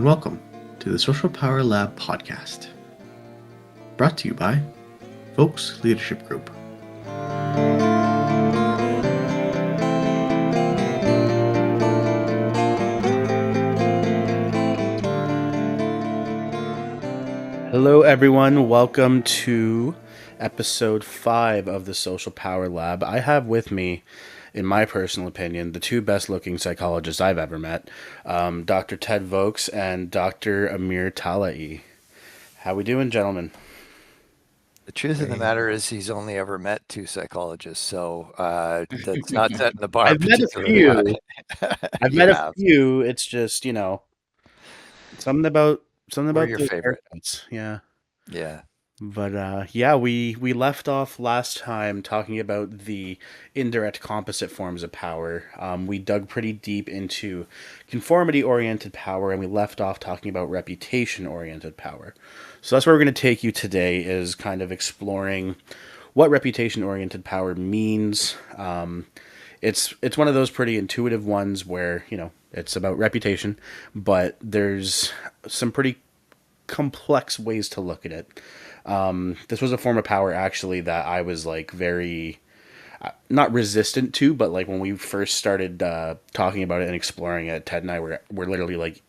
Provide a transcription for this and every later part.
and welcome to the Social Power Lab podcast, brought to you by Folks Leadership Group. Hello, everyone. Welcome to episode 5 of the Social Power Lab. I have with me, in my personal opinion, the two best-looking psychologists I've ever met, Dr. Ted Vokes and Dr. Amir Talai. How we doing, gentlemen? The truth of the matter is he's only ever met two psychologists, so that's not setting the bar I've met a particularly few. high. I've You met a have. few. It's just, something about We're your those favorite. haircuts. Yeah. Yeah. But yeah, we left off last time talking about the indirect composite forms of power. We dug pretty deep into conformity-oriented power, and we left off talking about reputation-oriented power. So that's where we're going to take you today, is kind of exploring what reputation-oriented power means. It's one of those pretty intuitive ones where it's about reputation, but there's some pretty complex ways to look at it. This was a form of power actually that I was like very not resistant to, but like when we first started talking about it and exploring it, Ted and I were literally like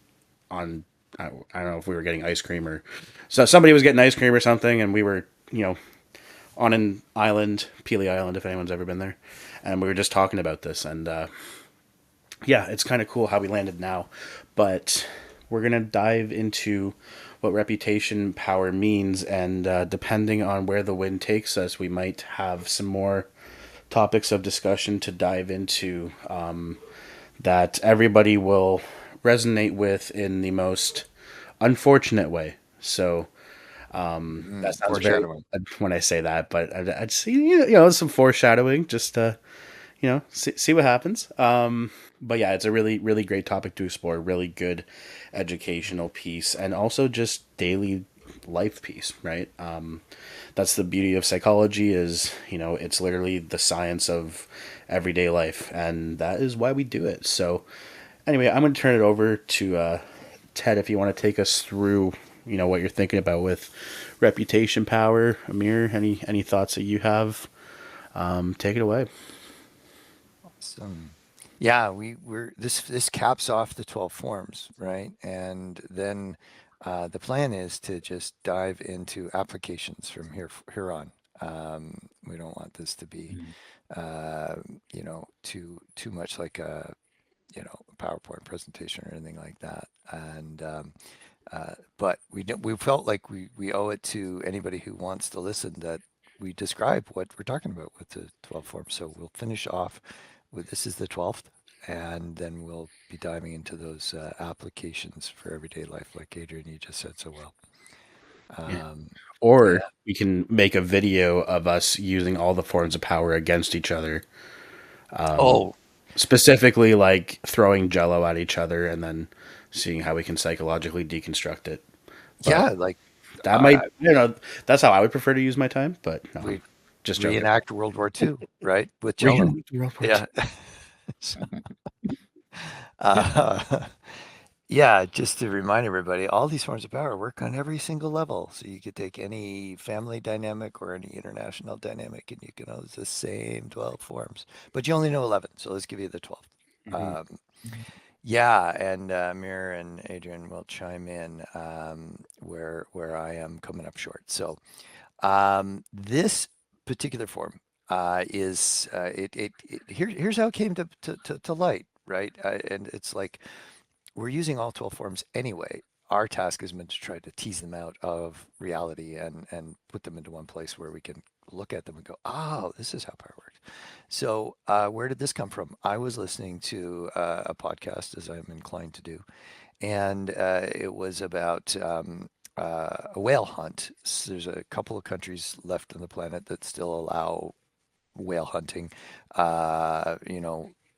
on I don't know if we were getting ice cream or so somebody was getting ice cream or something, and we were on an island, Peely Island, if anyone's ever been there, and we were just talking about this, and yeah, it's kind of cool how we landed now, but we're gonna dive into what reputation power means, and depending on where the wind takes us, we might have some more topics of discussion to dive into that everybody will resonate with in the most unfortunate way. So that sounds very Foreshadowing. when I say that, but I'd see some foreshadowing just to see what happens. But yeah, it's a really, really great topic to explore. Really good educational piece, and also just daily life piece, right? That's the beauty of psychology is, it's literally the science of everyday life, and that is why we do it. So anyway, I'm going to turn it over to Ted if you want to take us through, what you're thinking about with reputation power. Amir, any thoughts that you have? Take it away. Awesome. Yeah, we're this caps off the 12 forms, right? And then the plan is to just dive into applications from here on. We don't want this to be uh, too much like a PowerPoint presentation or anything like that. And but we felt like we owe it to anybody who wants to listen that we describe what we're talking about with the 12 forms. So we'll finish off with this is the 12th, and then we'll be diving into those applications for everyday life, like Adrian, you just said so well. Yeah. Um, Or yeah. we can make a video of us using all the forms of power against each other, Oh, specifically like throwing jello at each other and then seeing how we can psychologically deconstruct it. But yeah, like that might, uh, that's how I would prefer to use my time, but no, we just joking. reenact World War II, right? With Jello. Reenact World War II. Yeah. So, uh, Yeah, just to remind everybody, all these forms of power work on every single level. So you could take any family dynamic or any international dynamic, and you can use the same 12 forms. But you only know 11, so let's give you the 12. Mhm. Um, yeah, and Amir and Adrian will chime in where I am coming up short. So this particular form is here's how it came to light, right? And it's like we're using all 12 forms anyway. Our task has been to try to tease them out of reality and put them into one place where we can look at them and go, oh, this is how power works. So, where did this come from? I was listening to a podcast, as I'm inclined to do, and it was about a whale hunt. So there's a couple of countries left on the planet that still allow whale hunting,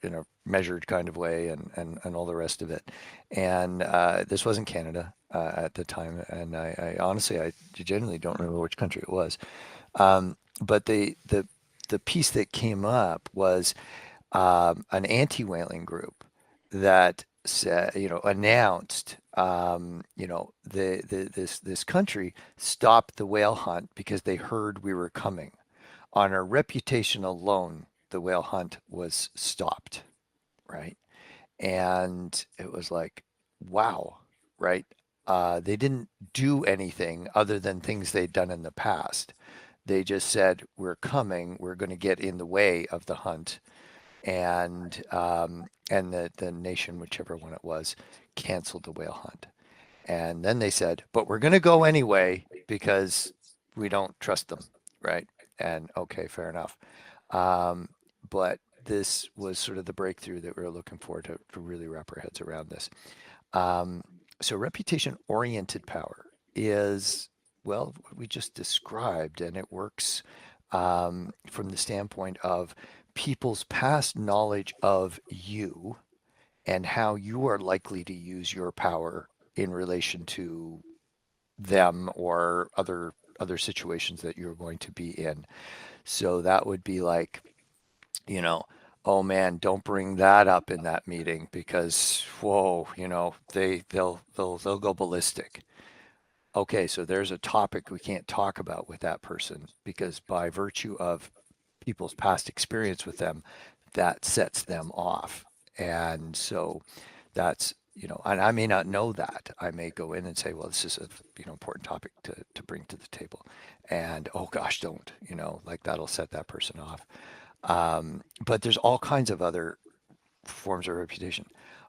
in a measured kind of way and all the rest of it. And this wasn't Canada at the time. And I honestly, I genuinely don't remember which country it was. But the piece that came up was an anti-whaling group that said, announced this country stopped the whale hunt because they heard we were coming. On our reputation alone, the whale hunt was stopped, right? And it was like, wow, right? They didn't do anything other than things they'd done in the past. They just said, "We're coming. We're going to get in the way of the hunt," and the nation, whichever one it was, canceled the whale hunt. And then they said, "But we're going to go anyway because we don't trust them," right? And okay, fair enough. Um, but this was sort of the breakthrough that we were looking for to really wrap our heads around this. Um, so reputation oriented power is, well, what we just described, and it works from the standpoint of people's past knowledge of you and how you are likely to use your power in relation to them or other situations that you're going to be in. So that would be like, you know, oh man, don't bring that up in that meeting because whoa, they'll go ballistic. Okay, so there's a topic we can't talk about with that person because by virtue of people's past experience with them, that sets them off. And so that's, and I may not know that. I may go in and say, well, this is a, important topic to bring to the table. And oh gosh, don't, like that'll set that person off. But there's all kinds of other forms of reputation.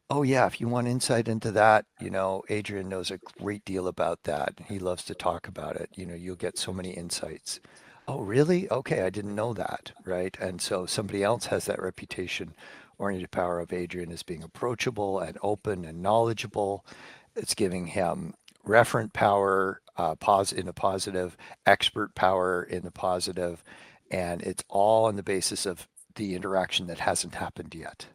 Oh yeah, if you want insight into that, Adrian knows a great deal about that. He loves to talk about it. You'll get so many insights. Oh, really? Okay, I didn't know that, right? And so somebody else has that reputation oriented power of Adrian as being approachable and open and knowledgeable. It's giving him referent power, in the positive, expert power in the positive, and it's all on the basis of the interaction that hasn't happened yet.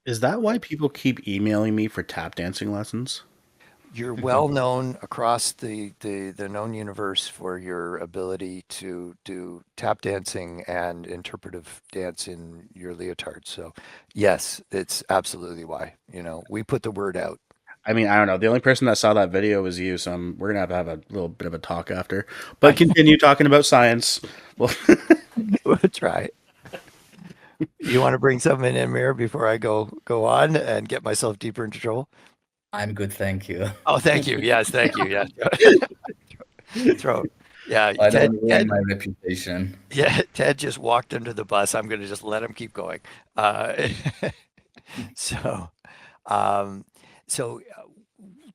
Is that why people keep emailing me for tap dancing lessons? You're well known across the known universe for your ability to do tap dancing and interpretive dance in your leotard. So, yes, it's absolutely why. We put the word out. I mean, I don't know. The only person that saw that video was you, so we're gonna have a little bit of a talk after. But I continue talking about science. Well, will try. You want to bring something in, Amir, before I go on and get myself deeper into trouble? I'm good, thank you. Oh, thank you. Yes, thank you. Yes. Throw. Yeah, I Ted, don't ruin Ted my reputation. Yeah, Ted just walked under the bus. I'm going to just let him keep going. Uh, so, um, so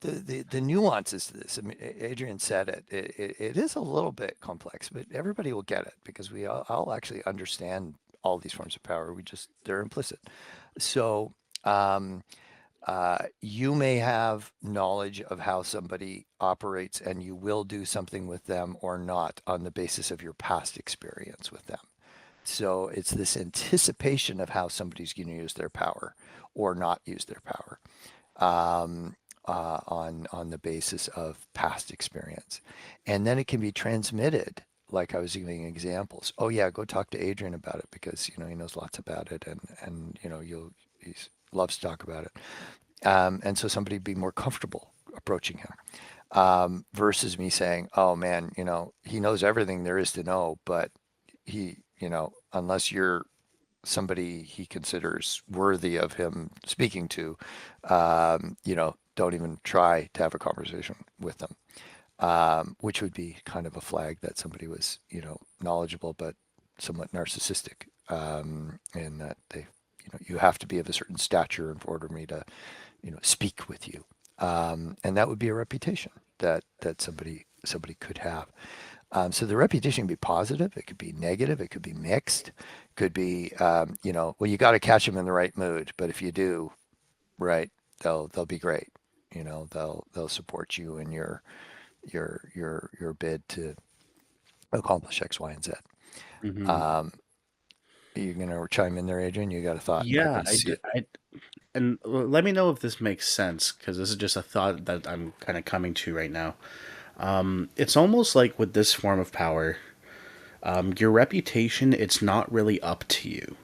the nuances to this. I mean, Adrian said it. It is a little bit complex, but everybody will get it because we all actually understand all these forms of power. We just they're implicit. So. Um, you may have knowledge of how somebody operates and you will do something with them or not on the basis of your past experience with them. So it's this anticipation of how somebody's going to use their power or not use their power on the basis of past experience, and then it can be transmitted. Like I was giving examples. Oh yeah, go talk to Adrian about it because he knows lots about it, and he loves to talk about it. And so somebody be more comfortable approaching him versus me saying, "Oh man, he knows everything there is to know, but unless you're somebody he considers worthy of him speaking to, don't even try to have a conversation with them." Which would be kind of a flag that somebody was, knowledgeable but somewhat narcissistic, in that you have to be of a certain stature in order for me to speak with you. And that would be a reputation that somebody could have. So the reputation can be positive, it could be negative, it could be mixed, could be well, you got to catch them in the right mood. But if you do, right, they'll be great. They'll support you in your bid to accomplish X, Y, and Z. mhm. Um, you're gonna chime in there, Adrian? You got a thought? I Yeah, can see it. and let me know if this makes sense because this is just a thought that I'm kind of coming to right now. It's almost like with this form of power, your reputation, it's not really up to you,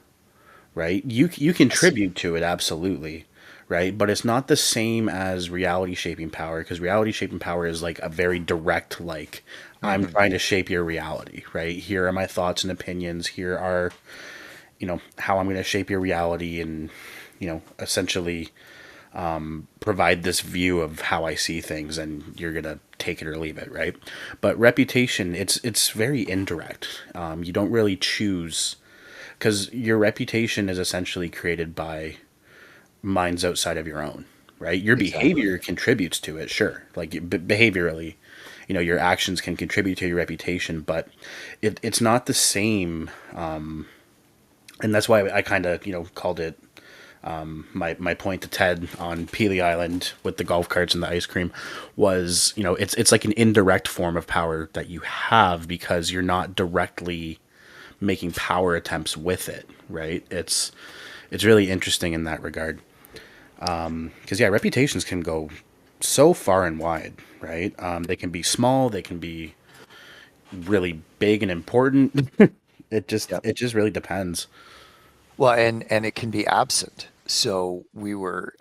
right? You Yes. contribute to it absolutely, right? But it's not the same as reality shaping power, because reality shaping power is like a very direct, like, I'm Hmm. trying to shape your reality, right? Here are my thoughts and opinions. Here are, how I'm going to shape your reality and, essentially provide this view of how I see things, and you're going to take it or leave it, right? But reputation, it's very indirect. You don't really choose, because your reputation is essentially created by minds outside of your own, right? Your Exactly. behavior contributes to it, sure. Like behaviorally, your actions can contribute to your reputation, but it's not the same. And that's why I kind of, called it my point to Ted on Peely Island with the golf carts and the ice cream was, it's like an indirect form of power that you have because you're not directly making power attempts with it, right? It's really interesting in that regard. Because yeah, reputations can go so far and wide, right? They can be small, they can be really big and important. it just Yep. it just really depends. Well, and it can be absent. So we were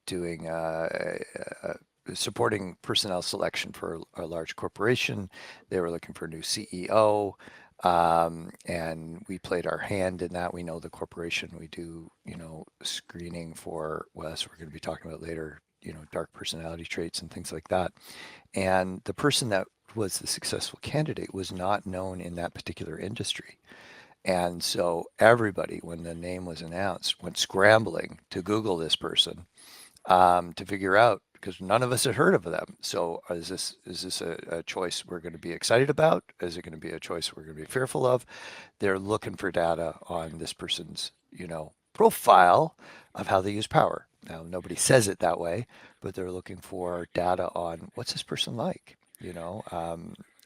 doing supporting personnel selection for a large corporation. They were looking for a new CEO, and we played our hand in that. We know the corporation. We do, screening for, well, as we're going to be talking about later, dark personality traits and things like that. And the person that was the successful candidate was not known in that particular industry. And so everybody, when the name was announced, went scrambling to Google this person to figure out because none of us had heard of them. So is this a choice we're going to be excited about? Is it going to be a choice we're going to be fearful of? They're looking for data on this person's, profile of how they use power. Now, nobody says it that way, but they're looking for data on what's this person like.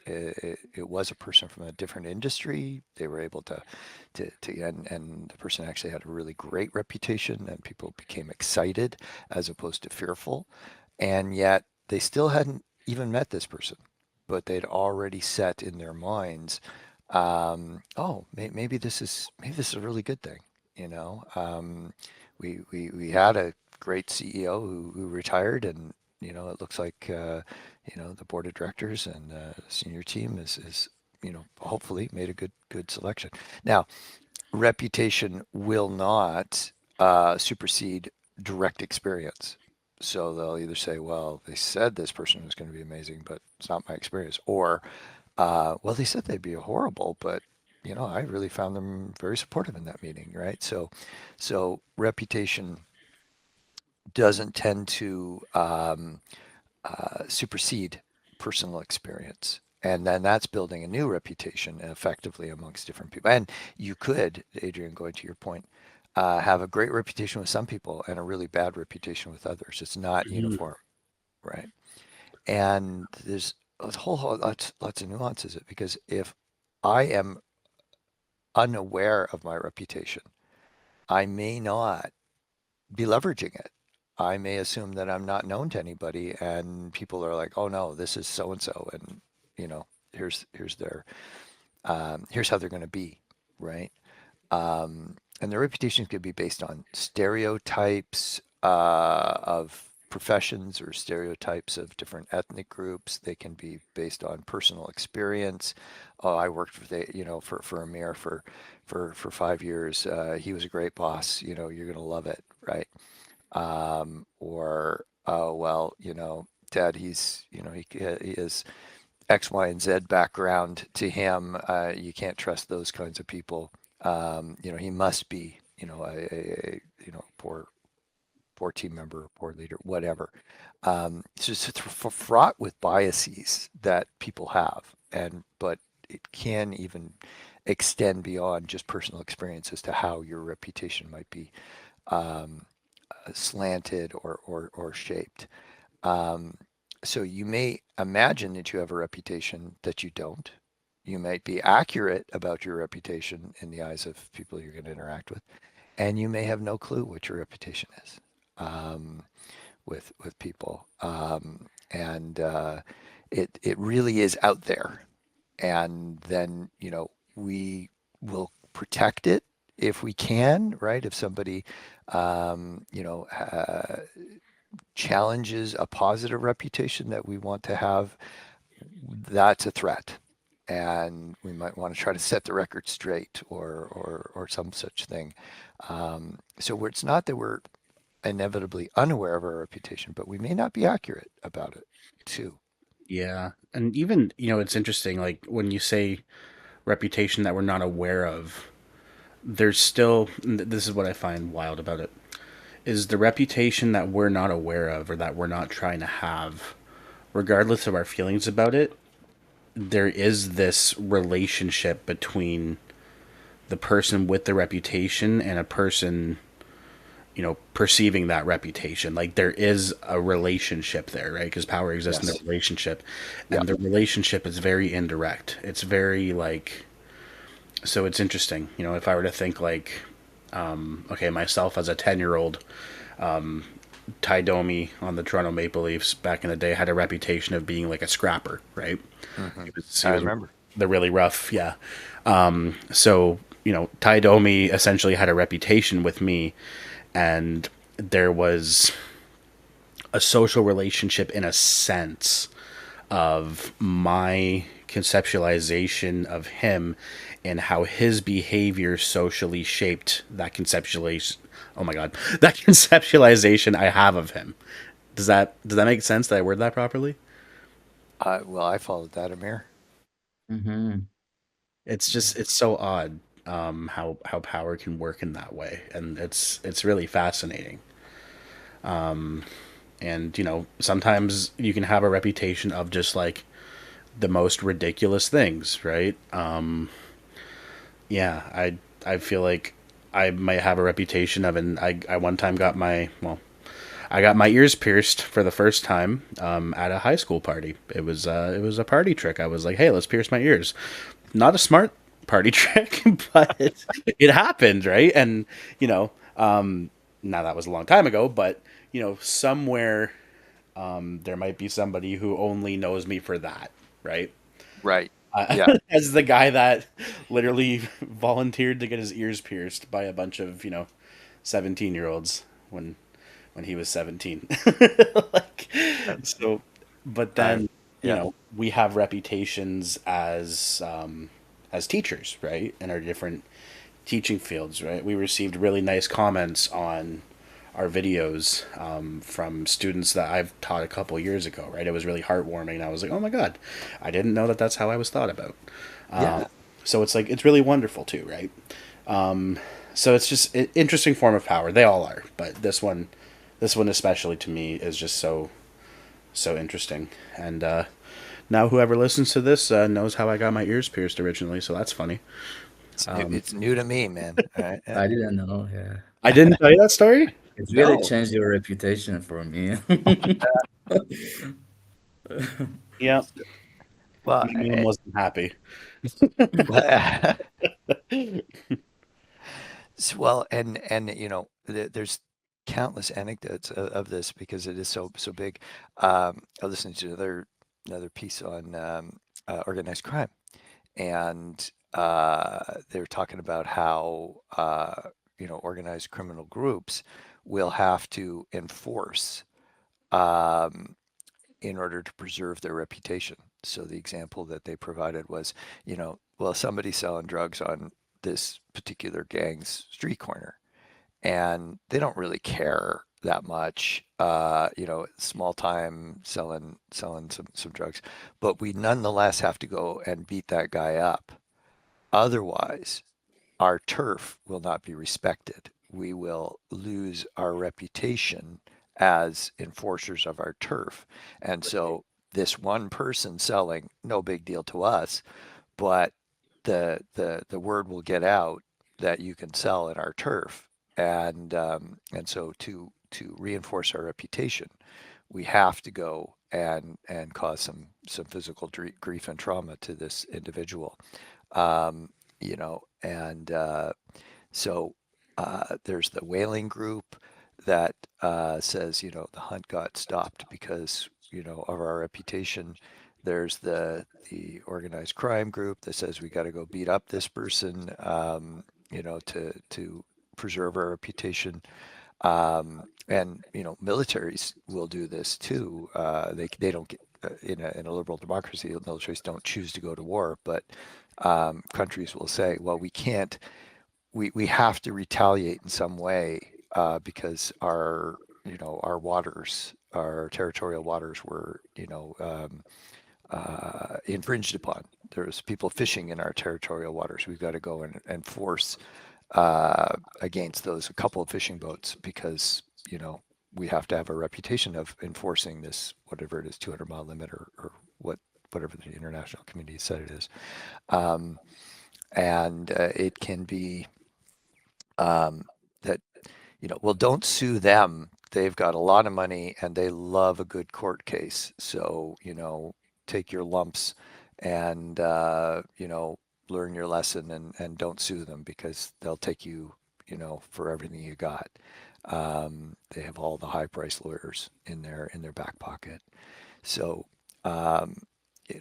It was a person from a different industry. They were able and the person actually had a really great reputation, and people became excited as opposed to fearful. And yet they still hadn't even met this person, but they'd already set in their minds, oh, maybe this is a really good thing. You know, we had a great CEO who retired, and it looks like the board of directors and senior team is hopefully made a good selection. Now, reputation will not supersede direct experience. So they'll either say, well, they said this person was going to be amazing, but it's not my experience. Or, well, they said they'd be horrible, but I really found them very supportive in that meeting, right? So reputation doesn't tend to supersede personal experience. And then that's building a new reputation effectively amongst different people. And you could, Adrian, going to your point, have a great reputation with some people and a really bad reputation with others. It's not Mhm. uniform, right? And there's a whole lots of nuances because if I am unaware of my reputation, I may not be leveraging it. I may assume that I'm not known to anybody, and people are like, "Oh no, this is so and so," and you know, here's how they're going to be, right? And their reputations could be based on stereotypes of professions or stereotypes of different ethnic groups. They can be based on personal experience. Oh, I worked for Amir for 5 years. He was a great boss. You're going to love it, right? Or oh well, Dad, he is X, Y, and Z background to him. You can't trust those kinds of people. He must be a poor team member, poor leader, whatever. It's just fraught with biases that people have, and but it can even extend beyond just personal experience as to how your reputation might be um, slanted or shaped. Um, so you may imagine that you have a reputation that you don't. You might be accurate about your reputation in the eyes of people you're going to interact with, and you may have no clue what your reputation is um, with people. And it really is out there. And then we will protect it if we can, right? If somebody, you know, challenges a positive reputation that we want to have, that's a threat. And we might want to try to set the record straight or some such thing. So where it's not that we're inevitably unaware of our reputation, but we may not be accurate about it too. Yeah. And even, it's interesting, like when you say reputation that we're not aware of, there's still, this is what I find wild about it, is the reputation that we're not aware of or that we're not trying to have, regardless of our feelings about it, there is this relationship between the person with the reputation and a person, perceiving that reputation. Like there is a relationship there, right? Because power exists in Yes. the relationship, Yeah. and the relationship is very indirect. It's very like, so it's interesting. If I were to think like, okay, myself as a 10-year-old, Ty Domi on the Toronto Maple Leafs back in the day had a reputation of being like a scrapper, right? Hmm. He I was remember. the really rough, yeah. So Ty Domi essentially had a reputation with me, and there was a social relationship in a sense of my conceptualization of him and how his behavior socially shaped that conceptualization. Oh my god, that conceptualization I have of him. Does that make sense? Did I word that properly? Well, I followed that, Amir. Mm-hmm. It's just it's so odd, how power can work in that way, and it's really fascinating. And sometimes you can have a reputation of just like the most ridiculous things, right? Yeah, I feel like I might have a reputation of, and I one time got I got my ears pierced for the first time at a high school party. It was a party trick. I was like, hey, let's pierce my ears. Not a smart party trick, but it happened, right? And you know, now that was a long time ago, but somewhere there might be somebody who only knows me for that, right? Right. Yeah. As the guy that literally volunteered to get his ears pierced by a bunch of 17-year-olds when he was 17. Like, Uh, so, but I, then yeah. we have reputations as teachers, right, in our different teaching fields, right? We received really nice comments on our videos from students that I've taught a couple years ago, right? It was really heartwarming. And I was like, oh my God, I didn't know that that's how I was thought about. Yeah. So it's like, it's really wonderful too, right? So it's just an interesting form of power. They all are, but this one especially to me is just so interesting. And now whoever listens to this knows how I got my ears pierced originally, so that's funny. It's new to me, man. All right. I didn't know. I Yeah. didn't tell you that story. It's really No. changed your reputation for me. Yeah, Well, my mom wasn't happy. well, well, and there's countless anecdotes of this because it is so big. I listened to another piece on organized crime, and they're talking about how organized criminal groups will have to enforce um, in order to preserve their reputation. So the example that they provided was, well, somebody's selling drugs on this particular gang's street corner, and they don't really care that much. Small time selling some drugs, but we nonetheless have to go and beat that guy up. Otherwise, our turf will not be respected. We will lose our reputation as enforcers of our turf. And so this one person selling, no big deal to us, but the word will get out that you can sell in our turf. And so to reinforce our reputation, we have to go and cause some physical grief and trauma to this individual. Um, and so there's the whaling group that says, the hunt got stopped because, of our reputation. There's the organized crime group that says we got to go beat up this person, to preserve our reputation. And militaries will do this too. They don't get in a liberal democracy, militaries don't choose to go to war, but countries will say, well, we can't, we have to retaliate in some way because our waters, our territorial waters were infringed upon. There's people fishing in our territorial waters. We've got to go and force against those a couple of fishing boats because we have to have a reputation of enforcing this, whatever it is, 200-mile limit, or whatever the international community said it is. Um, and it can be that well, don't sue them. They've got a lot of money and they love a good court case. So take your lumps and learn your lesson, and don't sue them because they'll take you for everything you got. They have all the high priced lawyers in their back pocket. So, um,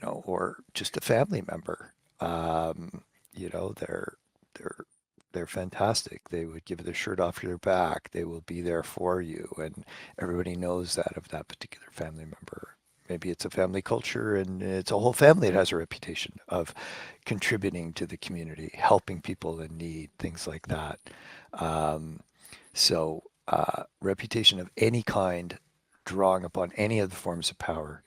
or just a family member, they're they're they're fantastic. They would give their shirt off your back. They will be there for you, and everybody knows that of that particular family member. Maybe it's a family culture, and it's a whole family that has a reputation of contributing to the community, helping people in need, things like that. Um, reputation of any kind, drawing upon any of the forms of power,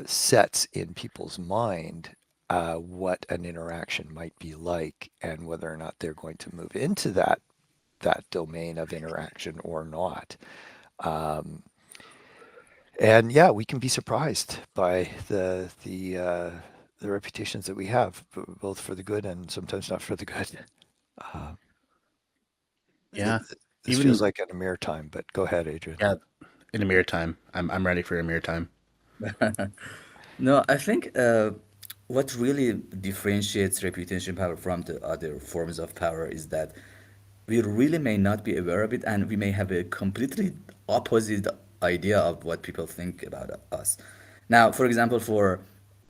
sets in people's mind what an interaction might be like, and whether or not they're going to move into that domain of interaction or not. Um, and yeah, we can be surprised by the reputations that we have, both for the good and sometimes not for the good. Uh, th- Yeah. this feels Even like an Amir time, but go ahead, Adrian. yeah, in Amir time. I'm ready for Amir time. No, I think what really differentiates reputation power from the other forms of power is that we really may not be aware of it, and we may have a completely opposite idea of what people think about us. Now, for example, for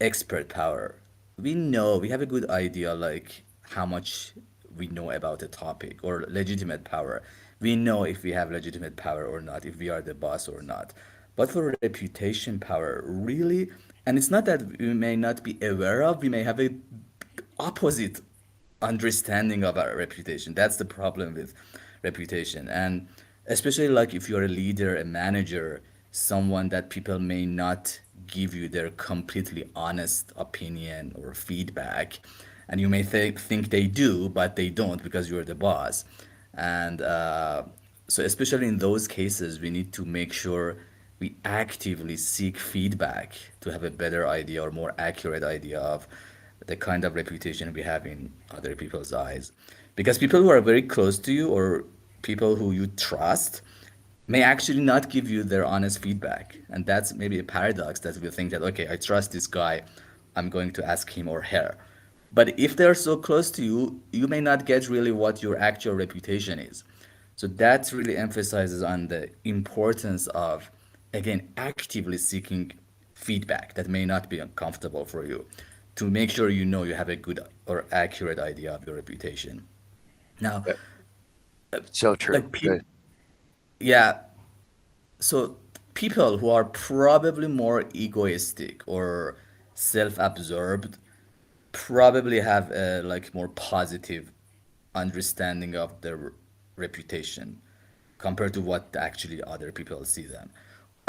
expert power, we know we have a good idea like how much we know about a topic, or legitimate power. We know if we have legitimate power or not, if we are the boss or not. But for reputation power, really, and it's not that we may not be aware of, we may have a opposite understanding of our reputation. That's the problem with reputation. And especially like if you're a leader, a manager, someone that people may not give you their completely honest opinion or feedback, and you may think they do, but they don't because you're the boss. And so, especially in those cases, we need to make sure we actively seek feedback to have a better idea or more accurate idea of the kind of reputation we have in other people's eyes. Because people who are very close to you, or people who you trust, may actually not give you their honest feedback. And that's maybe a paradox, that we think that, okay, I trust this guy, I'm going to ask him or her. But if they're so close to you, you may not get really what your actual reputation is. So that really emphasizes on the importance of, again, actively seeking feedback that may not be uncomfortable for you, to make sure you know you have a good or accurate idea of your reputation. Now, Yeah. So true. like, Good. yeah, so people who are probably more egoistic or self-absorbed probably have a like more positive understanding of their reputation compared to what actually other people see them.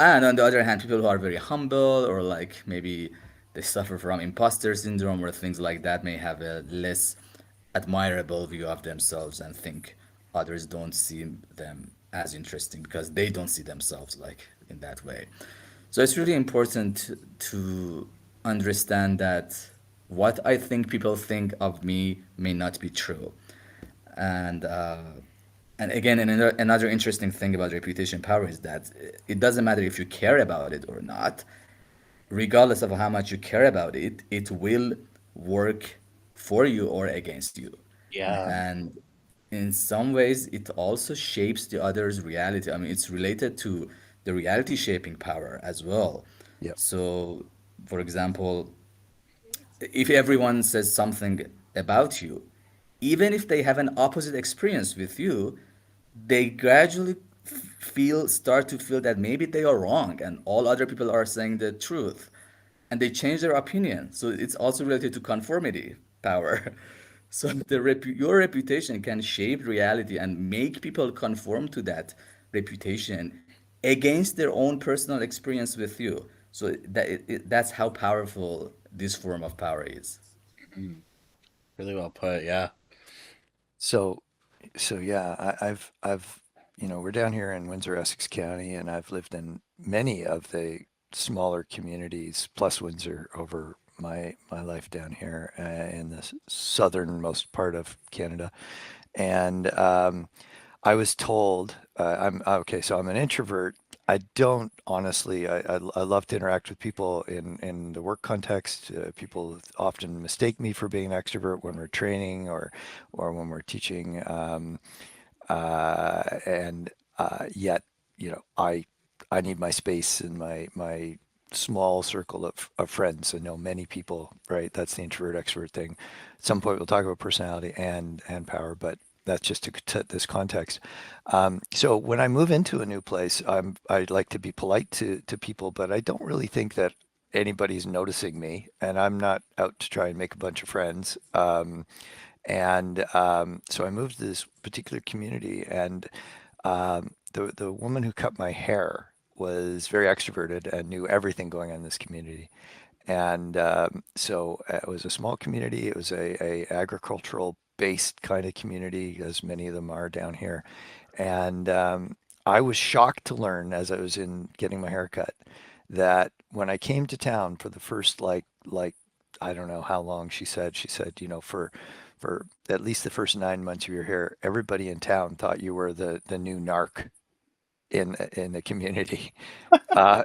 And on the other hand, people who are very humble, or like maybe they suffer from imposter syndrome or things like that, may have a less admirable view of themselves and think others don't see them as interesting because they don't see themselves like in that way. So it's really important to understand that what I think people think of me may not be true. And and again, another interesting thing about reputation power is that it doesn't matter if you care about it or not. Regardless of how much you care about it, it will work for you or against you. Yeah. And in some ways, it also shapes the other's reality. I mean, it's related to the reality shaping power as well. Yep. So, for example, if everyone says something about you, even if they have an opposite experience with you, they gradually start to feel that maybe they are wrong and all other people are saying the truth, and they change their opinion. So it's also related to conformity power. So your reputation can shape reality and make people conform to that reputation against their own personal experience with you. So that's how powerful this form of power is. Mm, really well put. Yeah. So, so yeah, I've, we're down here in Windsor, Essex County, and I've lived in many of the smaller communities plus Windsor over my life down here in the southernmost part of Canada. And I was told I'm okay. So I'm an introvert. I don't honestly. I love to interact with people in the work context. People often mistake me for being an extrovert when we're training or when we're teaching. And yet, I need my space and my small circle of friends. I know many people, right? That's the introvert extrovert thing. At some point, we'll talk about personality and power, but that's just to set this context. So when I move into a new place, I like to be polite to people, but I don't really think that anybody's noticing me, and I'm not out to try and make a bunch of friends. And so I moved to this particular community, and the woman who cut my hair was very extroverted and knew everything going on in this community. And so it was a small community. It was a agricultural based kind of community, as many of them are down here. And I was shocked to learn as I was in getting my hair cut that when I came to town for the first like I don't know how long she said, for at least the first 9 months of your hair, everybody in town thought you were the new narc in the community. And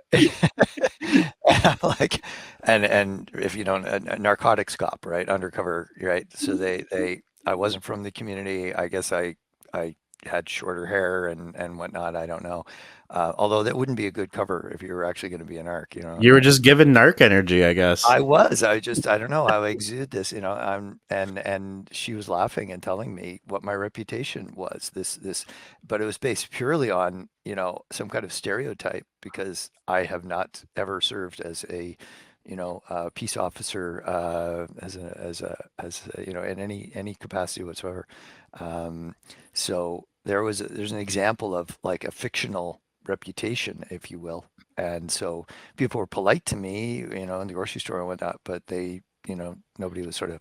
I'm like, and if you don't, a narcotics cop, right? Undercover, right? So I wasn't from the community. I guess I had shorter hair and whatnot. I don't know. Although that wouldn't be a good cover if you were actually going to be an arc, You were just given narc energy, I guess. I was. I don't know how I exude this, and she was laughing and telling me what my reputation was. But it was based purely on, some kind of stereotype because I have not ever served as a, peace officer, in any capacity whatsoever. Um, so there's an example of like a fictional reputation, if you will. And so people were polite to me, in the grocery store and whatnot, but nobody was sort of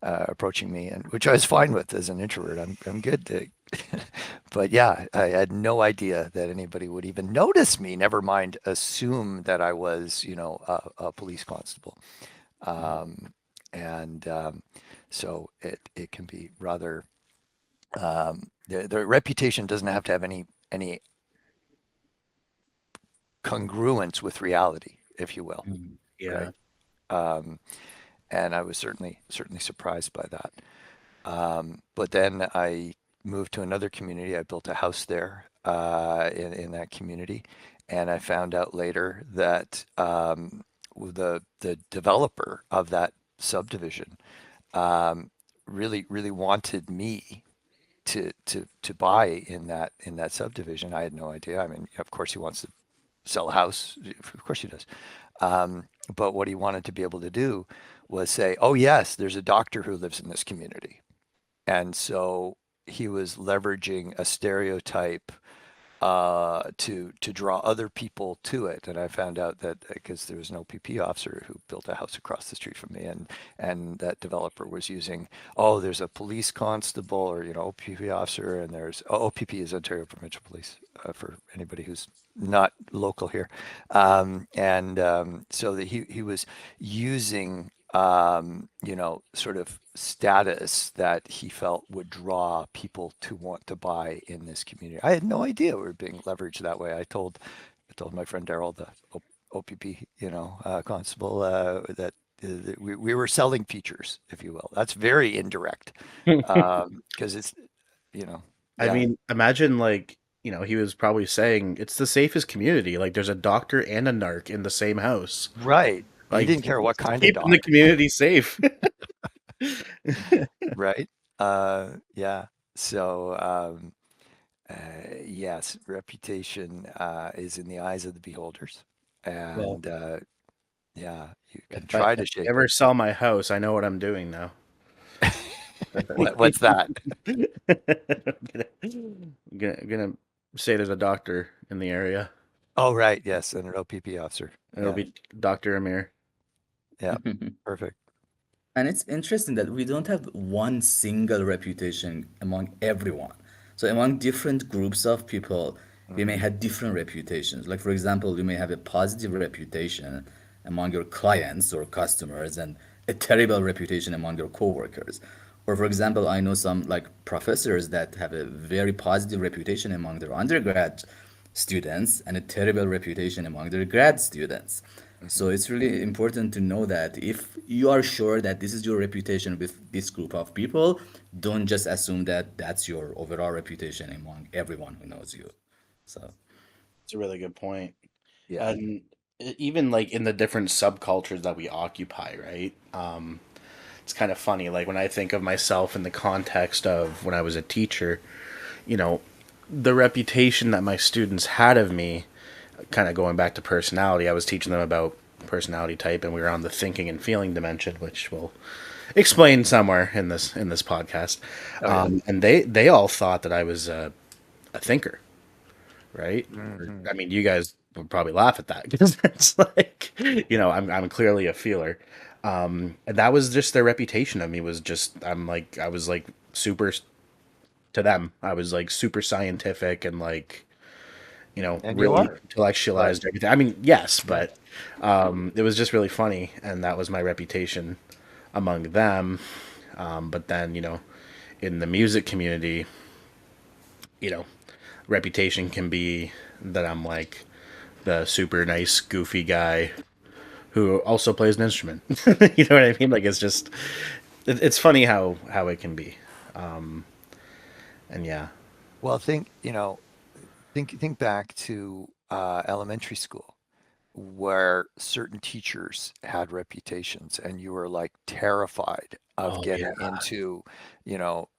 approaching me, and which I was fine with as an introvert. I'm good to, but yeah, I had no idea that anybody would even notice me. Never mind assume that I was, a police constable. Um, and so it can be rather the reputation doesn't have to have any congruence with reality, if you will, Mhm. Yeah. right? Um, and I was certainly surprised by that. But then I moved to another community. I built a house there in that community, and I found out later that the developer of that subdivision um, really wanted me to buy in that subdivision. I had no idea. I mean, of course, he wants to sell a house. Of course, he does. Um, but what he wanted to be able to do was say, "Oh yes, there's a doctor who lives in this community." And so he was leveraging a stereotype to draw other people to it. And I found out that because there was an OPP officer who built a house across the street from me, and that developer was using, oh, there's a police constable or OPP officer, and there's OPP is Ontario Provincial Police for anybody who's not local here, and so that he was using sort of status that he felt would draw people to want to buy in this community. I had no idea we were being leveraged that way. I told my friend Daryl, the OPP, constable, that we were selling features, if you will. That's very indirect, because it's, you know, I yeah, mean, imagine like, he was probably saying it's the safest community. Like there's a doctor and a narc in the same house. right. He Like didn't care what kind of keeping the doc, community safe. right? Yeah. So, yes, reputation is in the eyes of the beholders, Well, and yeah, you can If I try to shape ever it. sell my house, I know what I'm doing now. What's that? I'm gonna say there's a doctor in the area. Oh, right. Yes, an OPP officer. It'll Yeah. be Dr. Amir. Yeah. Perfect. and it's interesting that we don't have one single reputation among everyone. So among different groups of people, we may Hmm. have different reputations. Like for example, you may have a positive reputation among your clients or customers and a terrible reputation among your coworkers. Or for example, I know some like professors that have a very positive reputation among their undergrad students and a terrible reputation among their grad students. So Hmm. it's really important to know that if you are sure that this is your reputation with this group of people, don't just assume that that's your overall reputation among everyone who knows you. So, It's a really good point. Yeah. And even like in the different subcultures that we occupy, right? It's kind of funny. Like when I think of myself in the context of when I was a teacher, you know, the reputation that my students had of me, kind of going back to personality, I was teaching them about personality type, and we were on the thinking and feeling dimension, which we'll explain somewhere in this podcast. Oh, yeah. And they all thought that I was a thinker, right? Hmm. I mean, you guys would probably laugh at that because it's like, I'm clearly a feeler. And that was just their reputation of me was just I was like super to them. I was like super scientific and like And you really are. But intellectualized everything. I mean, yes, yeah. but it was just really funny, and that was my reputation among them. But then in the music community, you know, reputation can be that I'm like the super nice, goofy guy who also plays an instrument. You know what I mean? Like it's just, it's funny how it can be. And yeah, Well, think back to elementary school where certain teachers had reputations and you were like terrified of oh yeah, getting into,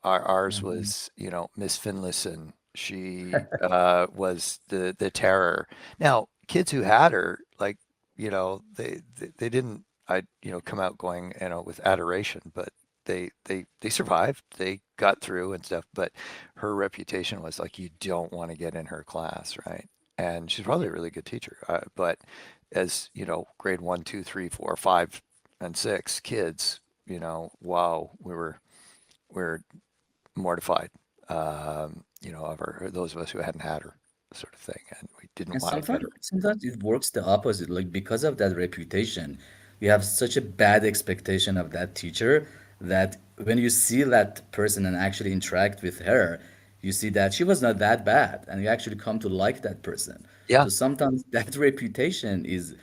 ours mhm. was, Miss Finlayson. She was the terror. Now, kids who had her, like, they didn't, come out going, with adoration, but they survived. They got through and stuff, but her reputation was like you don't want to get in her class, right? And she's probably a really good teacher, but as grade one, two, three, four, five, and six kids, wow, we were mortified, of her, those of us who hadn't had her, sort of thing, and we didn't And want to get her. sometimes it works the opposite. Like because of that reputation, you have such a bad expectation of that teacher that when you see that person and actually interact with her, you see that she was not that bad, and you actually come to like that person. Yeah, So sometimes that reputation is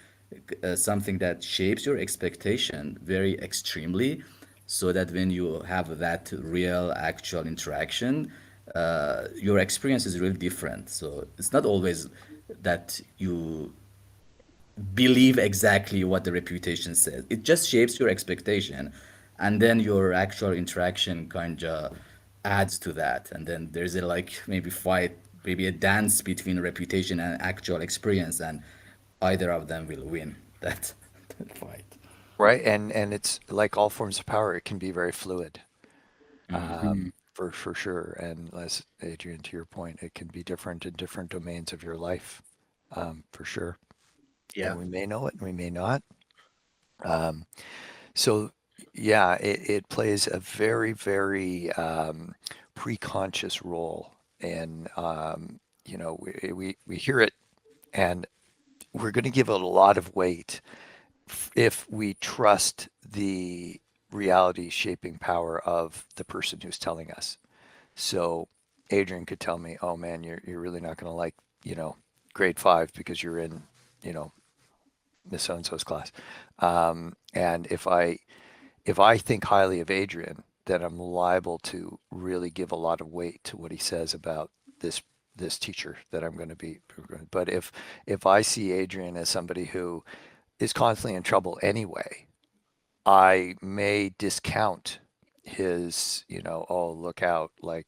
something that shapes your expectation very extremely, so that when you have that real, actual interaction, your experience is really different. So it's not always that you believe exactly what the reputation says. It just shapes your expectation, and then your actual interaction kind of adds to that. And then there's a like maybe fight, maybe a dance between reputation and actual experience, and either of them will win that, that fight. right. And it's like all forms of power; it can be very fluid, mm, for sure. And as Adrian, to your point, it can be different in different domains of your life, for sure. And yeah, we may know it, and we may not. Um, So, yeah, it plays a very, very pre-conscious role, and we hear it, and we're going to give it a lot of weight if we trust the reality shaping power of the person who's telling us. So, Adrian could tell me, "Oh man, you're really not going to like, grade five because you're in, you know, Miss So and so's class." And if I think highly of Adrian, then I'm liable to really give a lot of weight to what he says about this this teacher that I'm going to be. But if I see Adrian as somebody who is constantly in trouble anyway, I may discount his, oh, look out, like,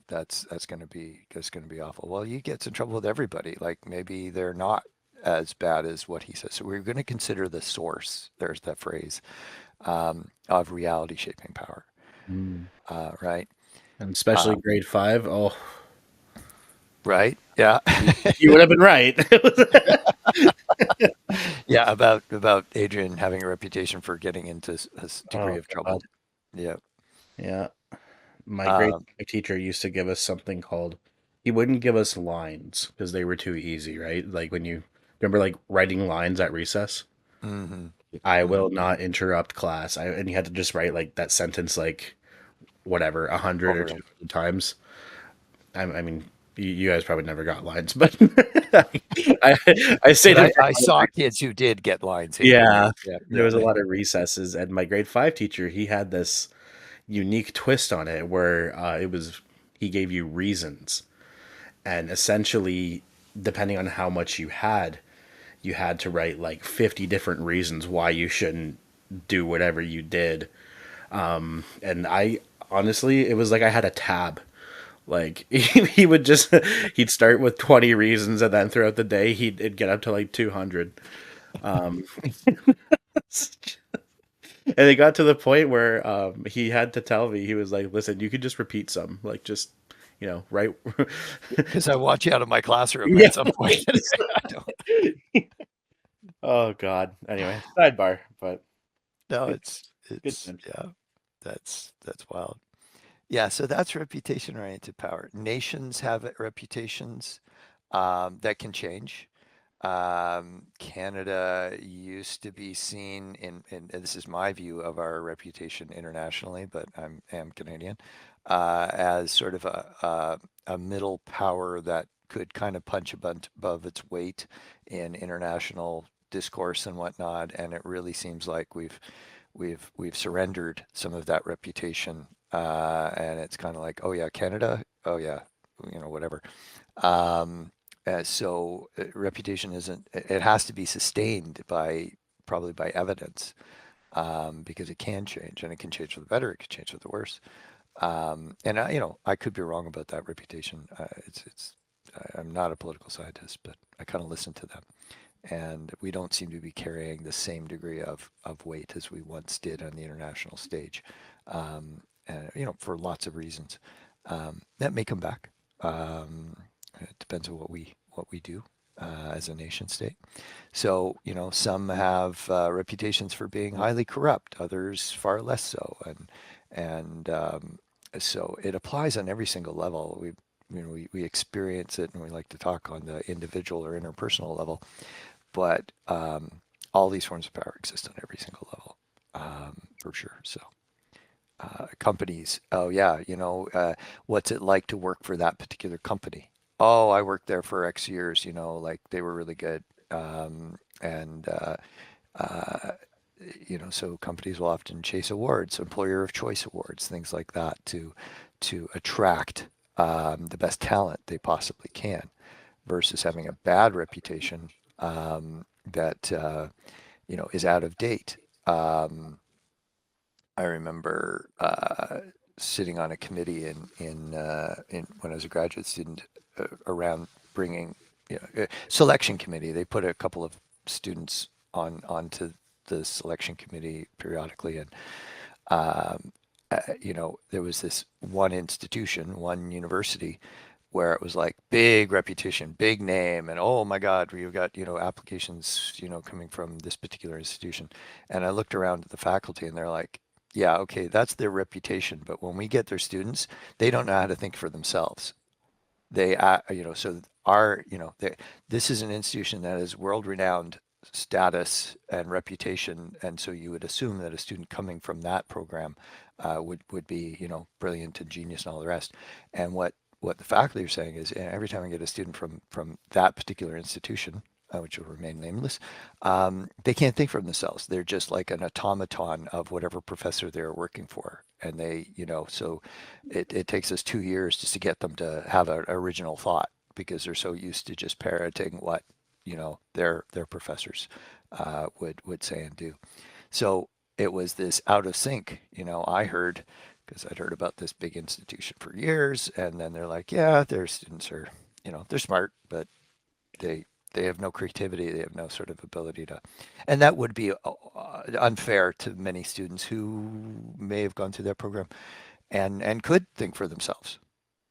that's going to be awful. Well, he gets in trouble with everybody. Like maybe they're not as bad as what he says. So we're going to consider the source. There's that phrase of reality shaping power, Mm. right? And especially Uh, grade five. Oh, right? Yeah, you would have been right. yeah. About Adrian having a reputation for getting into a degree Oh of trouble. God. Yeah. Yeah. My grade Um, five teacher used to give us something called, he wouldn't give us lines because they were too easy, right? Like when you remember like writing lines at recess. hmm I hmm will not interrupt class. And you had to just write like that sentence like whatever, 100 or Over. 200 times. I mean, you guys probably never got lines, but I I But stayed in front I of the saw kids who did get lines, Adrian. yeah. Yeah. There Yeah. was a lot of recesses, and my grade five teacher, he had this unique twist on it where it was he gave you reasons, and essentially, depending on how much you had to write like 50 different reasons why you shouldn't do whatever you did. And I honestly, it was like I had a tab. Like he would just he'd start with 20 reasons, and then throughout the day it'd get up to like 200. And it got to the point where he had to tell me, he was like, "Listen, you could just repeat some, like just right." Because I want you out of my classroom Yeah. at some point. I don't Oh God. Anyway, sidebar, but know. good, good It's times. yeah, that's wild. Yeah, so that's reputation oriented power. Nations have reputations that can change. Canada used to be seen and this is my view of our reputation internationally, but am Canadian, as sort of a middle power that could kind of punch above its weight in international discourse and whatnot. And it really seems like we've surrendered some of that reputation, and it's kind of like, oh yeah, Canada, oh yeah, whatever. Um, reputation isn't, it has to be sustained by probably by evidence, because it can change and it can change for the better, it can change for the worse. And I could be wrong about that reputation. I'm not a political scientist, but I kind of listen to them. And we don't seem to be carrying the same degree of weight as we once did on the international stage, and, for lots of reasons. That may come back. Um, it depends on what we do as a nation state. So, some have reputations for being highly corrupt, others far less so, and so it applies on every single level. We experience it, and we like to talk on the individual or interpersonal level, but all these forms of power exist on every single level, for sure. So companies, oh yeah, what's it like to work for that particular company? Oh, I worked there for X years, like they were really good. And uh, so companies will often chase awards, employer of choice awards, things like that, to attract the best talent they possibly can, versus having a bad reputation that is out of date. Um, I remember sitting on a committee in when I was a graduate student, around bringing, selection committee. They put a couple of students onto the selection committee periodically, and um, there was this one institution, one university, where it was like big reputation, big name, and oh my God, we've got, applications, coming from this particular institution. And I looked around at the faculty and they're like, yeah, okay, that's their reputation. But when we get their students, they don't know how to think for themselves. So this is an institution that is world renowned status and reputation. And so you would assume that a student coming from that program would be, brilliant and genius and all the rest. And what the faculty are saying is, every time I get a student from that particular institution, which will remain nameless, they can't think for themselves. They're just like an automaton of whatever professor they're working for. And so it takes us 2 years just to get them to have an original thought, because they're so used to just parroting what, their professors would say and do. So it was this out of sync. I heard, because I'd heard about this big institution for years, and then they're like, yeah, their students are, they're smart, but they they have no creativity, they have no sort of ability to, and that would be unfair to many students who may have gone through that program and could think for themselves.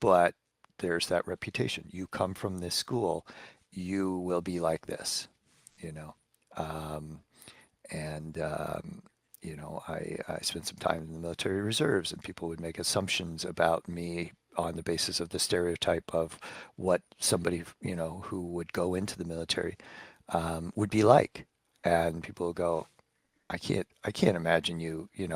But there's that reputation. You come from this school, you will be like this, you know. Um, and I spent some time in the military reserves, and people would make assumptions about me on the basis of the stereotype of what somebody who would go into the military would be like, and people would go, I can't imagine being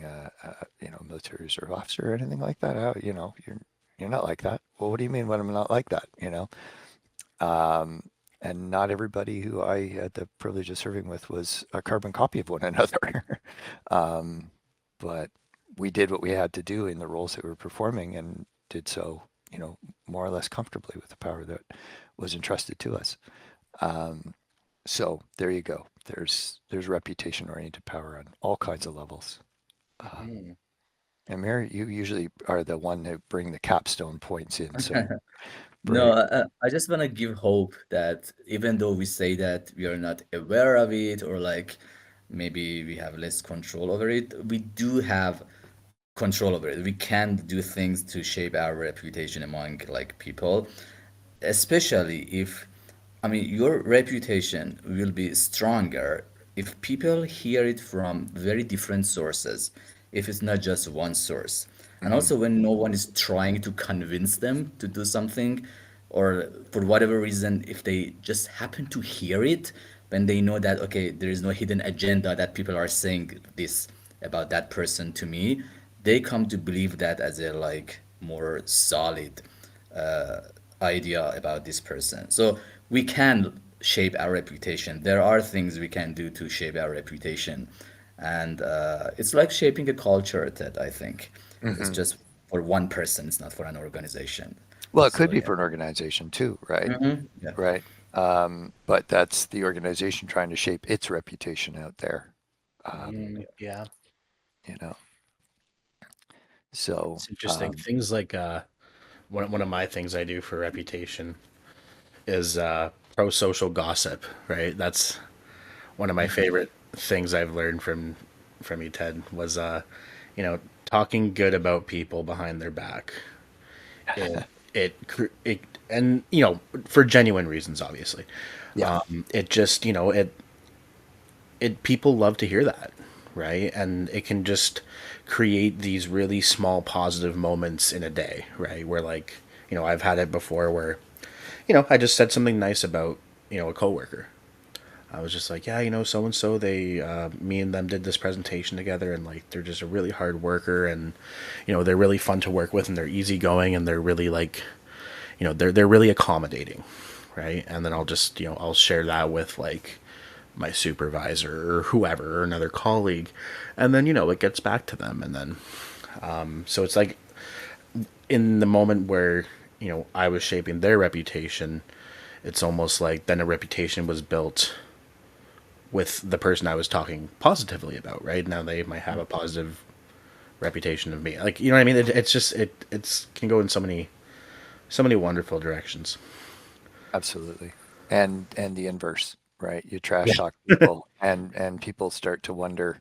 a military reserve officer or anything like that. How, you're not like that. Well, what do you mean when I'm not like that? Um, and not everybody who I had the privilege of serving with was a carbon copy of one another. um, but we did what we had to do in the roles that we were performing, and did so, more or less comfortably with the power that was entrusted to us. Um, so there you go. There's reputation-oriented power on all kinds of levels. Um, Mhm. Amir, you usually are the one to bring the capstone points in, so No, brilliant. I just want to give hope that even though we say that we are not aware of it, or like maybe we have less control over it, we do have control over it. We can do things to shape our reputation among like people, especially if, I mean, your reputation will be stronger if people hear it from very different sources, if it's not just one source. And Hmm. also when no one is trying to convince them to do something, or for whatever reason, if they just happen to hear it, when they know that, okay, there is no hidden agenda that people are saying this about that person to me, they come to believe that as a like more solid uh, idea about this person. So we can shape our reputation. There are things we can do to shape our reputation, and it's like shaping a culture. That I think it's Hmm. just for one person. It's not for an organization. Well, it could So be yeah. for an organization too, right? Yeah. Right. But that's the organization trying to shape its reputation out there. Um, Yeah, you know, so it's interesting. Things like one of my things I do for reputation is pro social gossip. Right, that's one of my favorite things I've learned from you, Ted, was talking good about people behind their back. It it and for genuine reasons, obviously. yeah. It just it people love to hear that, right? And it can just create these really small positive moments in a day, right? Where like I've had it before where I just said something nice about a coworker. I was just like, yeah, so and so, they, me and them did this presentation together, and like, they're just a really hard worker, and they're really fun to work with, and they're easygoing, and they're really like, they're really accommodating, right? And then I'll just, I'll share that with like my supervisor or whoever, or another colleague, and then it gets back to them, and then so it's like in the moment where I was shaping their reputation, it's almost like then a reputation was built with the person I was talking positively about, right? Now they might have a positive reputation of me. Like, you know what I mean? It's just it's can go in so many wonderful directions. Absolutely. And the inverse, right? You trash Yeah. talk people, and people start to wonder,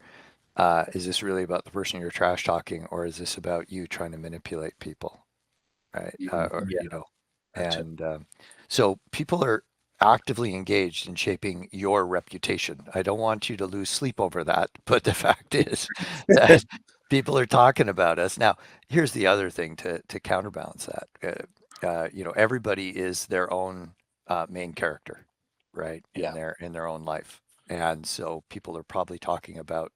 is this really about the person you're trash talking, or is this about you trying to manipulate people, right? Or, Yeah. Gotcha. and so people are actively engaged in shaping your reputation. I don't want you to lose sleep over that, but the fact is that people are talking about us. Now, here's the other thing to counterbalance that. Everybody is their own main character, right? In Yeah. their own life, and so people are probably talking about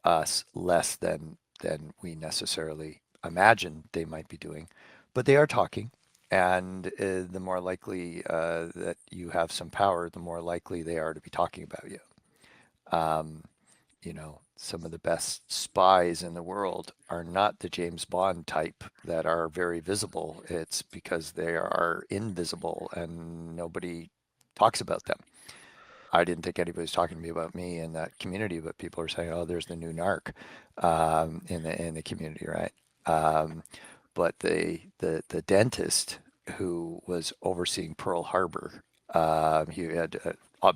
us less than we necessarily imagine they might be doing, but they are talking. And the more likely that you have some power, the more likely they are to be talking about you. Um, some of the best spies in the world are not the James Bond type that are very visible. It's because they are invisible and nobody talks about them. I didn't think anybody was talking to me about me in that community, but people are saying, "Oh, there's the new narc in the community, right?" Um, but the dentist who was overseeing Pearl Harbor, he had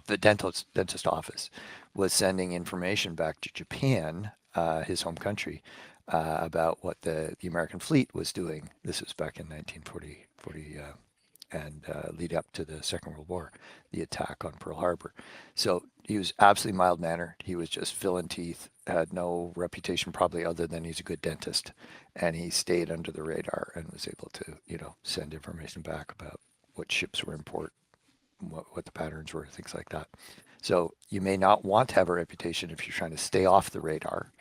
the dentist office was sending information back to Japan, his home country, about what the American fleet was doing. This was back in 1940, and lead up to the Second World War, the attack on Pearl Harbor. So he was absolutely mild mannered. He was just filling teeth, had no reputation probably other than he's a good dentist, and he stayed under the radar and was able to, send information back about what ships were in port, what the patterns were, things like that. So you may not want to have a reputation if you're trying to stay off the radar.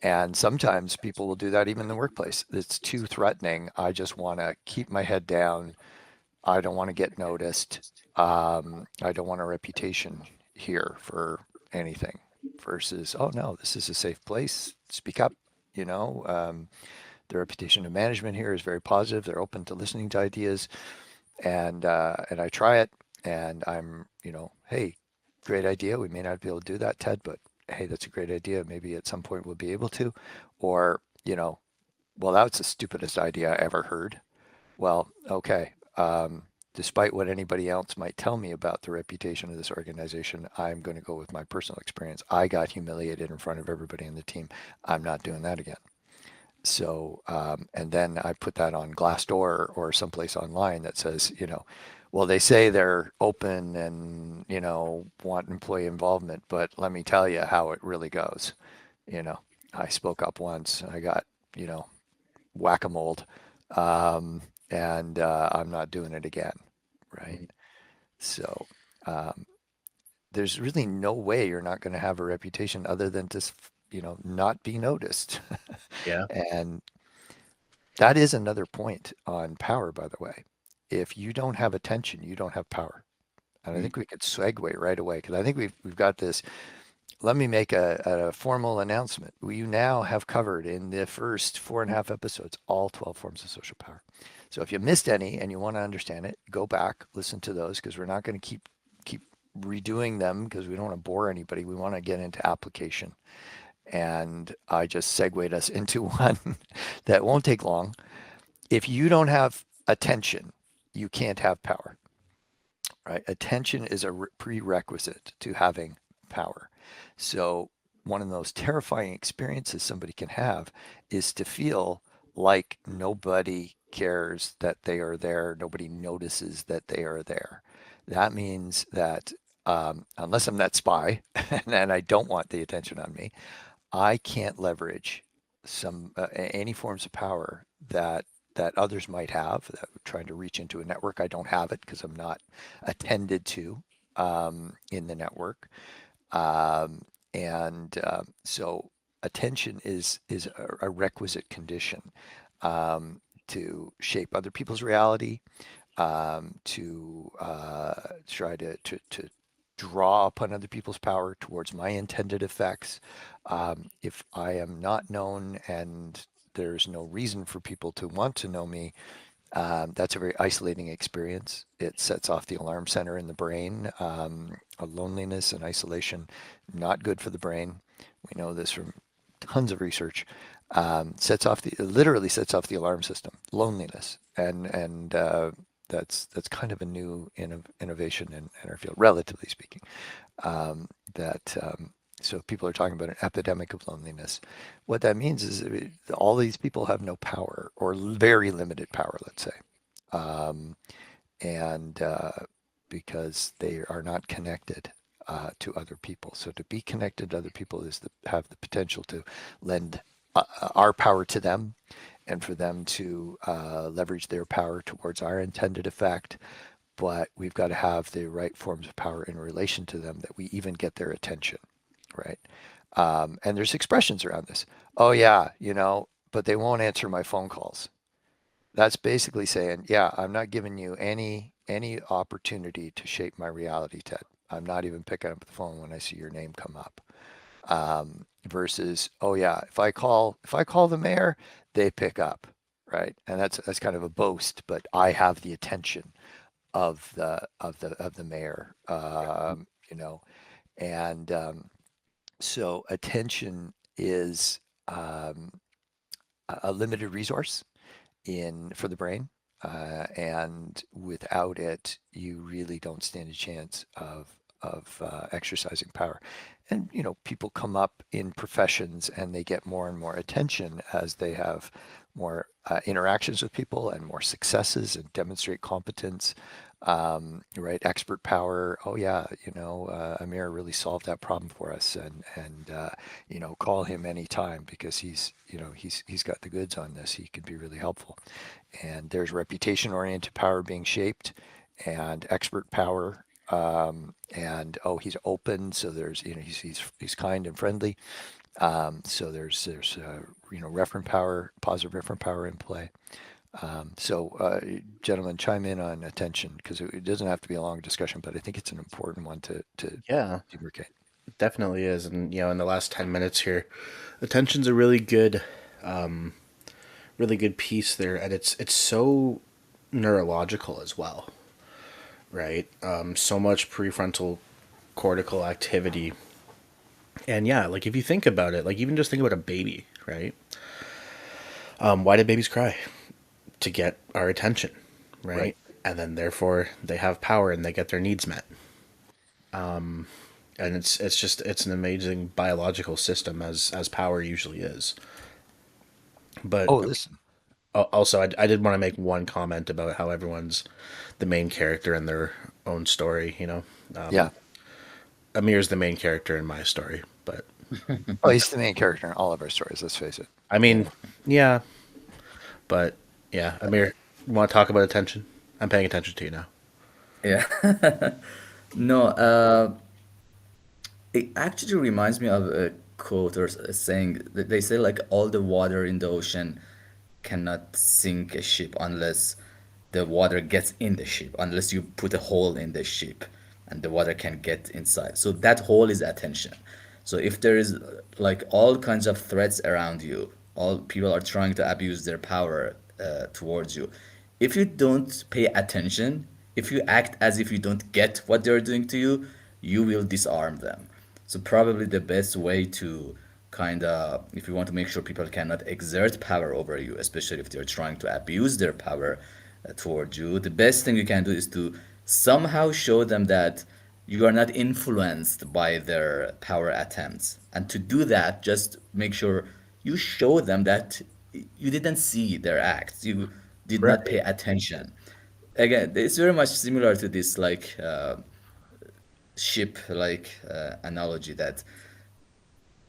And sometimes people will do that even in the workplace. It's too threatening. I just want to keep my head down. I don't want to get noticed. I don't want a reputation here for anything versus, oh no, this is a safe place. Speak up. You know, um, the reputation of management here is very positive. They're open to listening to ideas, and I try it, and I'm, hey, great idea. We may not be able to do that, Ted, but hey, that's a great idea. Maybe at some point we'll be able to, or well, that's the stupidest idea I ever heard. Well, okay. Despite what anybody else might tell me about the reputation of this organization, I'm going to go with my personal experience. I got humiliated in front of everybody in the team. I'm not doing that again. So, and then I put that on Glassdoor or someplace online that says, well, they say they're open and, want employee involvement, but let me tell you how it really goes. You know, I spoke up once. I got, you know, whack-a-mole, and I'm not doing it again, right? Mhm. So um, there's really no way you're not going to have a reputation other than to, not be noticed. Yeah. And that is another point on power, by the way. If you don't have attention, you don't have power. And I Mhm. think we could segue right away because I think we've got this. Let me make a formal announcement. We now have covered in the first 4.5 episodes all 12 forms of social power. So if you missed any and you want to understand it, go back, listen to those because we're not going to keep redoing them because we don't want to bore anybody. We want to get into application. And I just segued us into one that won't take long. If you don't have attention, you can't have power, right? Attention is a prerequisite to having power. So, one of the most terrifying experiences somebody can have is to feel like nobody cares that they are there, nobody notices that they are there. That means that unless I'm that spy and I don't want the attention on me, I can't leverage any forms of power that others might have that are trying to reach into a network. I don't have it because I'm not attended to in the network, and so attention is a requisite condition to shape other people's reality, to try to draw upon other people's power towards my intended effects. If I am not known and there's no reason for people to want to know me, that's a very isolating experience. It sets off the alarm center in the brain. Loneliness and isolation, not good for the brain. We know this from tons of research. Literally sets off the alarm system. Loneliness, and that's kind of a new innovation in our field, relatively speaking. That So people are talking about an epidemic of loneliness. What that means is all these people have no power or very limited power, let's say, um, and because they are not connected to other people. So to be connected to other people is have the potential to lend our power to them and for them to leverage their power towards our intended effect. But we've got to have the right forms of power in relation to them that we even get their attention, right? And there's expressions around this. Oh yeah, but they won't answer my phone calls. That's basically saying, yeah, I'm not giving you any opportunity to shape my reality, Ted. I'm not even picking up the phone when I see your name come up. Versus, oh yeah, if I call the mayor, they pick up, right? And that's kind of a boast, but I have the attention of the mayor. you know, and so attention is um, a limited resource in for the brain, and without it, you really don't stand a chance of exercising power. And people come up in professions and they get more and more attention as they have more interactions with people and more successes and demonstrate competence. Right, expert power. Oh yeah, Amir really solved that problem for us, and call him anytime because he's got the goods on this. He can be really helpful. And there's reputation-oriented power being shaped, and expert power. And oh, he's open, so there's he's kind and friendly. So there's referent power, positive referent power in play. So gentlemen, chime in on attention because it doesn't have to be a long discussion, but I think it's an important one to Yeah, demarcate. it definitely is. And in the last 10 minutes here, attention's a really good piece there, and it's so neurological as well, right? So much prefrontal cortical activity. And yeah, like if you think about it, like even just think about a baby, right? Why do babies cry? To get our attention, Right. right? And then therefore they have power and they get their needs met. And it's an amazing biological system as power usually is. But Oh, listen. also, I did want to make one comment about how everyone's the main character in their own story. Yeah. Amir's the main character in my story, but Oh, he's the main character in all of our stories. Let's face it. I Yeah. mean, yeah, but yeah, Amir, you want to talk about attention? I'm paying attention to you now. Yeah. No, it actually reminds me of a quote or a saying that they say like all the water in the ocean cannot sink a ship unless the water gets in the ship, unless you put a hole in the ship and the water can get inside. So that hole is attention. So if there is like all kinds of threats around you, all people are trying to abuse their power towards you. If you don't pay attention, if you act as if you don't get what they're doing to you, you will disarm them. So probably the best way to kind of, if you want to make sure people cannot exert power over you, especially if they're trying to abuse their power toward you, the best thing you can do is to somehow show them that you are not influenced by their power attempts. And to do that, just make sure you show them that you didn't see their acts, you did not pay Right. attention. Again, it's very much similar to this like ship like analogy that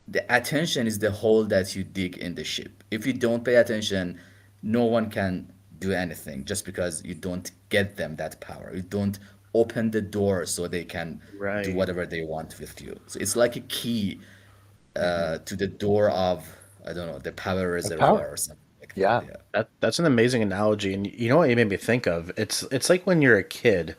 the attention is the hole that you dig in the ship. If you don't pay attention, no one can do anything just because you don't get them that power. You don't open the door so they can do Right. whatever they want with you. So it's like a key Hmm. to the door of, I don't know, the power Of power. reservoir or something like that. Yeah. Yeah. That's an amazing analogy, and you know what it made me think of? It's like when you're a kid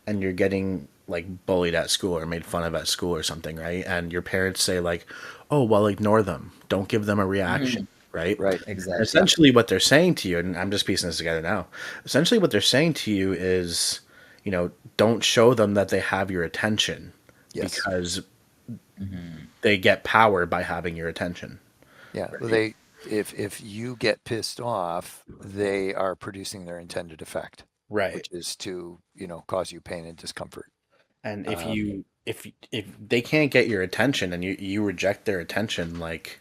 and you're getting like bullied at school or made fun of at school or something, right? And your parents say like, "Oh, well, ignore them. Don't give them a reaction." Right? Right. And Exactly. essentially what they're saying to you, and I'm just piecing this together now. Essentially what they're saying to you is, don't show them that they have your attention Yes. because they get power by having your attention. Yeah. Well, Right? if you get pissed off, they are producing their intended effect, Right. which is to, cause you pain and discomfort. And if Um, you if they can't get your attention and you reject their attention, like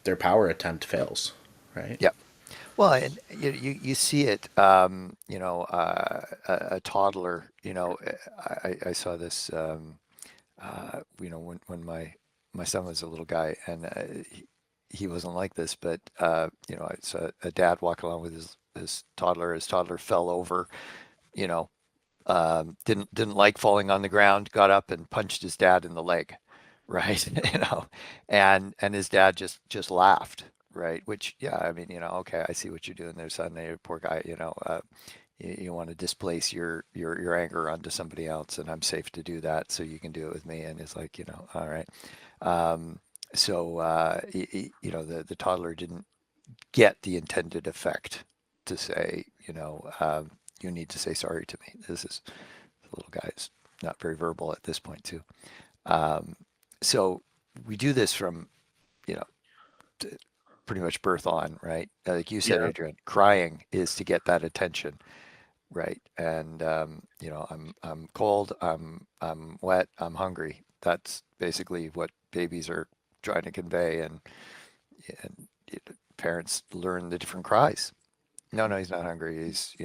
their power attempt fails, right? yeah. Well, and you see it, a toddler, I saw this, when my son was a little guy, and he wasn't like this, but I saw a dad walking along with his toddler. His toddler fell over, you know, didn't like falling on the ground, got up and punched his dad in the leg, right? And his dad just laughed, right? Which, yeah, I mean, okay, I see what you're doing there, son. There, poor guy, you want to displace your anger onto somebody else, and I'm safe to do that, so you can do it with me. And it's like, all right. Um, so the toddler didn't get the intended effect to say, you need to say sorry to me. This is the little guy's not very verbal at this point too. Um, so we do this from, you know, pretty much birth on, right? Like you said, Yeah. Adrian, crying is to get that attention, right? And I'm cold, I'm wet, I'm hungry. That's basically what babies are trying to convey, and parents learn the different cries. No, no, he's not hungry. He's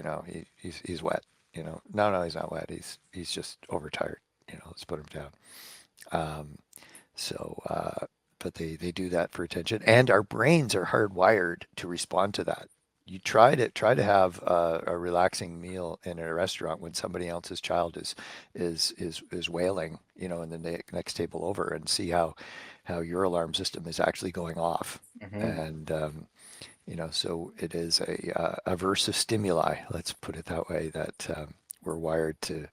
wet. No, no, he's not wet. He's just overtired. Let's put him down. Um, so, but they do that for attention, and our brains are hardwired to respond to that. You try to have a relaxing meal in a restaurant when somebody else's child is wailing, in the next table over, and see how your alarm system is actually going off. Hmm. And so it is a aversive stimuli, let's put it that way, that we're wired to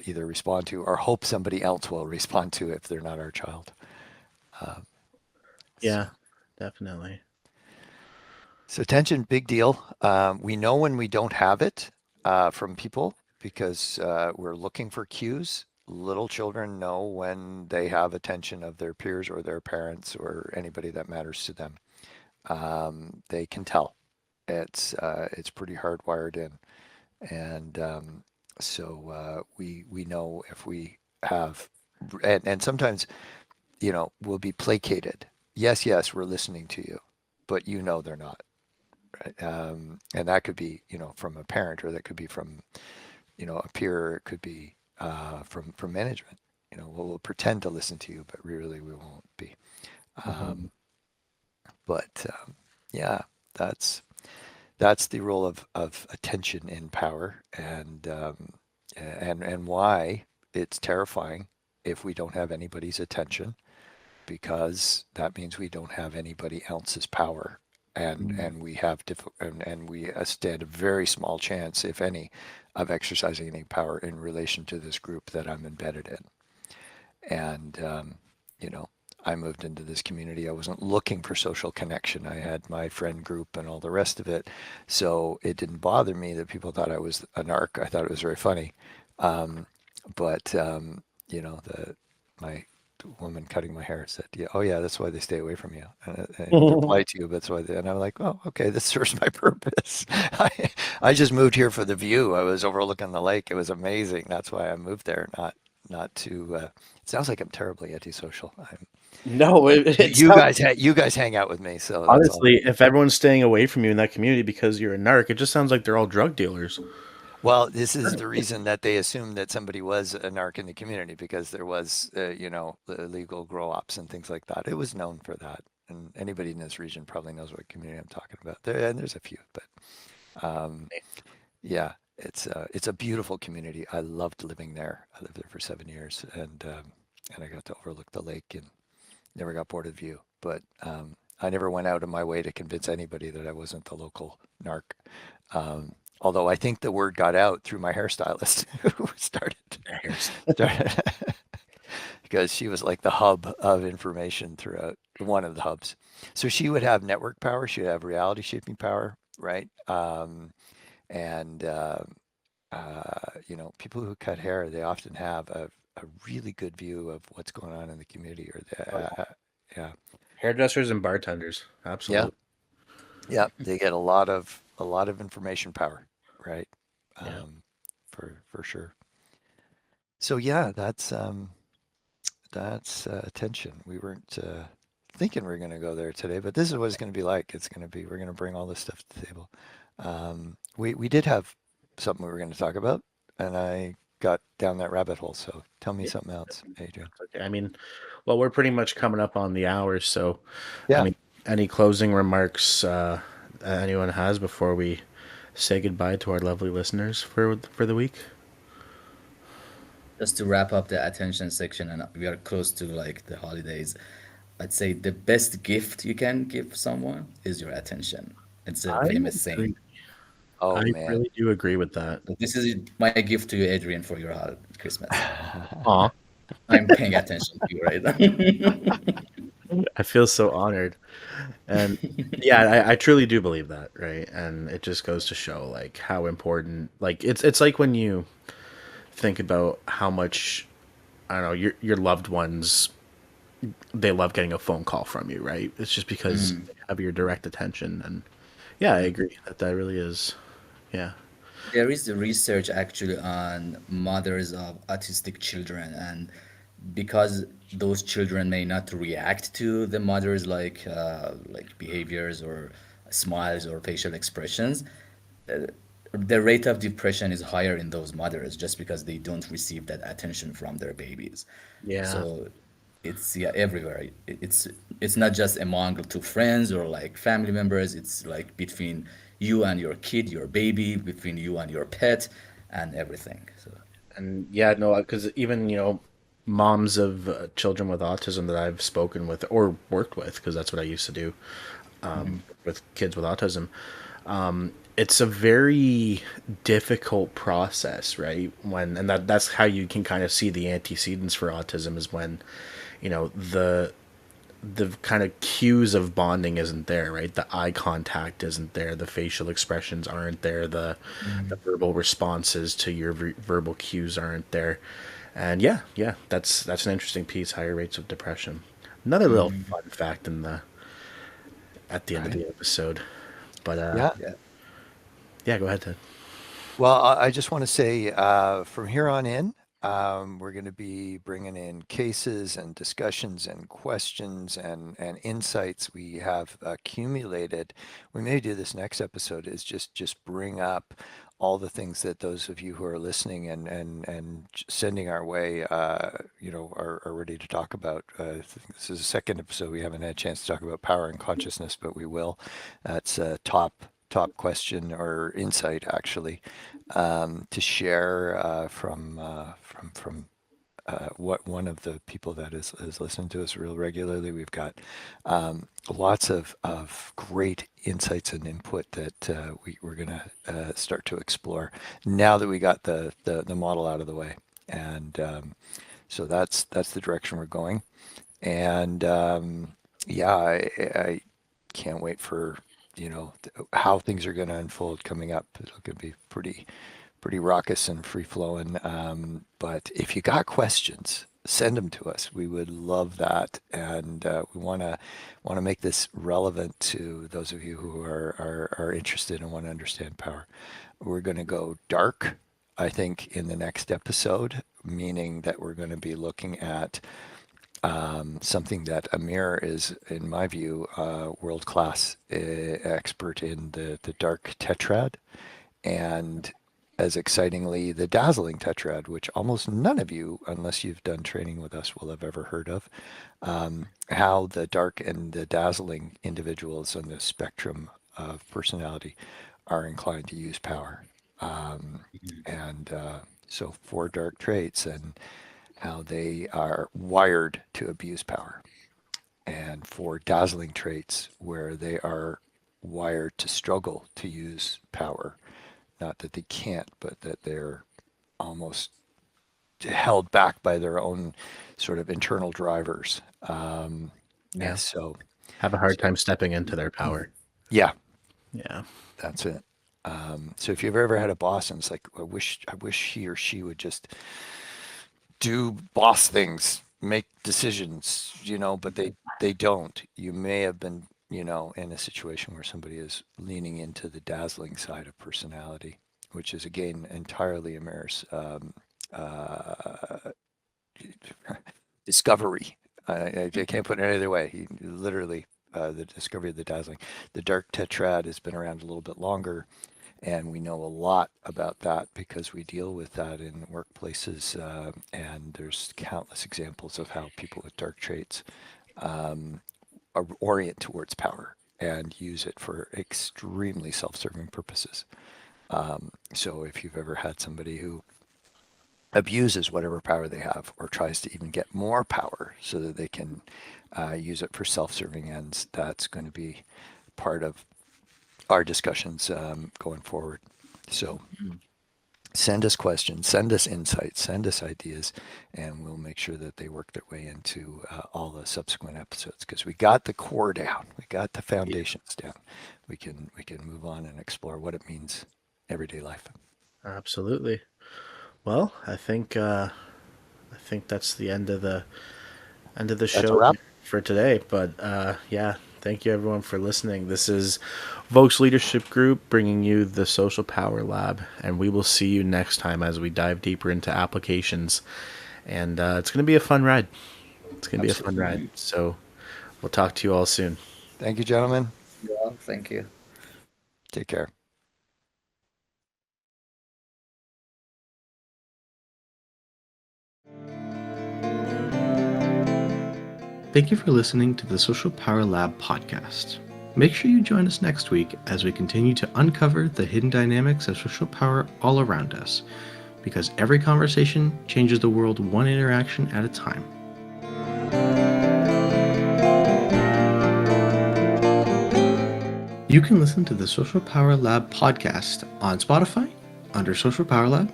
either respond to or hope somebody else will respond to if they're not our child. Um, Yeah, so, definitely. so attention, big deal. We know when we don't have it from people because we're looking for cues. Little children know when they have attention of their peers or their parents or anybody that matters to them. They can tell. It's pretty hardwired in, and we know if we have, and sometimes we'll be placated. Yes, yes, we're listening to you, but they're not, right? And that could be from a parent, or that could be from a peer, or it could be from management. We'll pretend to listen to you, but really we won't be. Hmm. Um, but yeah, that's that's the role of attention in power, and why it's terrifying if we don't have anybody's attention, because that means we don't have anybody else's power, and we have and we stand a very small chance, if any, of exercising any power in relation to this group that I'm embedded in. And you know, I moved into this community. I wasn't looking for social connection. I had my friend group and all the rest of it, so it didn't bother me that people thought I was a narc. I thought it was very funny. Um, but the my woman cutting my hair said, "Yeah, oh yeah, that's why they stay away from you. And if they're polite to you, that's why." And I'm like, "Oh, okay, this serves my purpose." I just moved here for the view. I was overlooking the lake. It was amazing. That's why I moved there, not to. It sounds like I'm terribly antisocial. No, it You sounds, guys, you guys hang out with me, so that's all. honestly, if everyone's staying away from you in that community because you're a narc, it just sounds like they're all drug dealers. Well, this is the reason that they assumed that somebody was a narc in the community, because there was, illegal grow ops and things like that. It was known for that, and anybody in this region probably knows what community I'm talking about. And there's a few, but yeah, it's a beautiful community. I loved living there. I lived there for 7 years, and I got to overlook the lake and never got bored of the view. But I never went out of my way to convince anybody that I wasn't the local narc. Although I think the word got out through my hairstylist, who started because she was like the hub of information throughout, one of the hubs. So she would have network power, she would have reality shaping power, right? And people who cut hair, they often have a really good view of what's going on in the community, or yeah, Hairdressers and bartenders, yeah, absolutely. yeah. They get a lot of information power, right? Yeah. Um, for sure. So yeah, that's attention. We weren't thinking we are going to go there today, but this is what it's going to be like. We're going to bring all this stuff to the table. We did have something we were going to talk about, and I got down that rabbit hole. So tell me Yeah. something else, Adrian. Okay. I mean, well, we're pretty much coming up on the hour, so I Yeah. mean, any closing remarks anyone has before we say goodbye to our lovely listeners for the week? Just to wrap up the attention section, and we are close to like the holidays, I'd say the best gift you can give someone is your attention. It's a I famous agree. saying. Oh I man. really do agree with that. So this is my gift to you, Adrian, for your Christmas. Aw, I'm paying attention to you right now. I feel so honored. And yeah, I truly do believe that, right? And it just goes to show like how important, like it's like when you think about how much, I don't know, your loved ones, they love getting a phone call from you, right? It's just because they have your direct attention. And yeah, I agree that that really is. Yeah. There is research actually on mothers of autistic children, and because those children may not react to the mother's like behaviors or smiles or facial expressions, the rate of depression is higher in those mothers just because they don't receive that attention from their babies. Yeah. So it's yeah everywhere. It's not just among two friends or like family members. It's like between you and your kid, your baby, between you and your pet, and everything. So And yeah, no, because even, moms of children with autism that I've spoken with or worked with, because that's what I used to do with kids with autism, it's a very difficult process, right? And that's how you can kind of see the antecedents for autism is when, the kind of cues of bonding isn't there, right? The eye contact isn't there, the facial expressions aren't there, the verbal responses to your verbal cues aren't there. And yeah, yeah, that's an interesting piece, higher rates of depression. Another little fun fact in the at the end of Right. the episode. But Yeah. yeah. yeah, go ahead, Ted. Well, I just want to say from here on in, we're going to be bringing in cases and discussions and questions and insights we have accumulated. We may do this next episode is just bring up all the things that those of you who are listening and sending our way, are ready to talk about. I think this is the second episode we haven't had a chance to talk about power and consciousness, but we will. That's a top question or insight actually to share from what one of the people that is listening to us real regularly. We've got lots of great insights and input that we're going to start to explore now that we got the model out of the way. And so that's the direction we're going. And yeah, I can't wait for how things are going to unfold coming up. It's going to be pretty raucous and free flowing. But if you got questions, send them to us. We would love that, and we want to make this relevant to those of you who are interested and want to understand power. We're going to go dark, I think, in the next episode, meaning that we're going to be looking at something that Amir is, in my view, world class expert in the dark tetrad, and as excitingly, the dazzling tetrad, which almost none of you, unless you've done training with us, will have ever heard of. How the dark and the dazzling individuals on the spectrum of personality are inclined to use power. Um, and so, four dark traits and how they are wired to abuse power, and four dazzling traits where they are wired to struggle to use power. Not that they can't, but that they're almost held back by their own sort of internal drivers. And Yeah. so, Have a hard so time stepping into their power. yeah, Yeah. that's it. So if you've ever had a boss and it's like, I wish he or she would just do boss things, make decisions, but they don't. You may have been, in a situation where somebody is leaning into the dazzling side of personality, which is again entirely Amir's discovery. I can't put it any other way. He literally the discovery of the dazzling. The dark tetrad has been around a little bit longer, and we know a lot about that because we deal with that in workplaces. And there's countless examples of how people with dark traits orient towards power and use it for extremely self-serving purposes. So if you've ever had somebody who abuses whatever power they have or tries to even get more power so that they can use it for self-serving ends, that's going to be part of our discussions going forward. So send us questions, send us insights, send us ideas, and we'll make sure that they work their way into all the subsequent episodes because we got the core down, we got the foundations down. We can move on and explore what it means everyday life. Absolutely. Well, I think that's the end of the That's a show wrap. for today. But yeah, thank you everyone for listening. This is Vokes Leadership Group bringing you the Social Power Lab, and we will see you next time as we dive deeper into applications. And it's going to be a fun ride. It's going to be a fun ride. Absolutely. So we'll talk to you all soon. Thank you, gentlemen. Yeah, thank you. Take care. Thank you for listening to the Social Power Lab podcast. Make sure you join us next week as we continue to uncover the hidden dynamics of social power all around us, because every conversation changes the world one interaction at a time. You can listen to the Social Power Lab podcast on Spotify under Social Power Lab,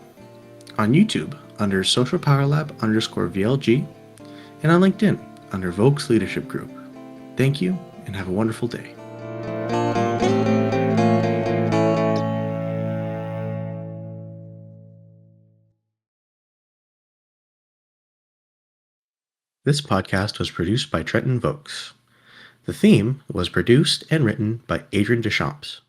on YouTube under Social Power Lab _VLG, and on LinkedIn under Vokes Leadership Group. Thank you and have a wonderful day. This podcast was produced by Trenton Vokes. The theme was produced and written by Adrian Deschamps.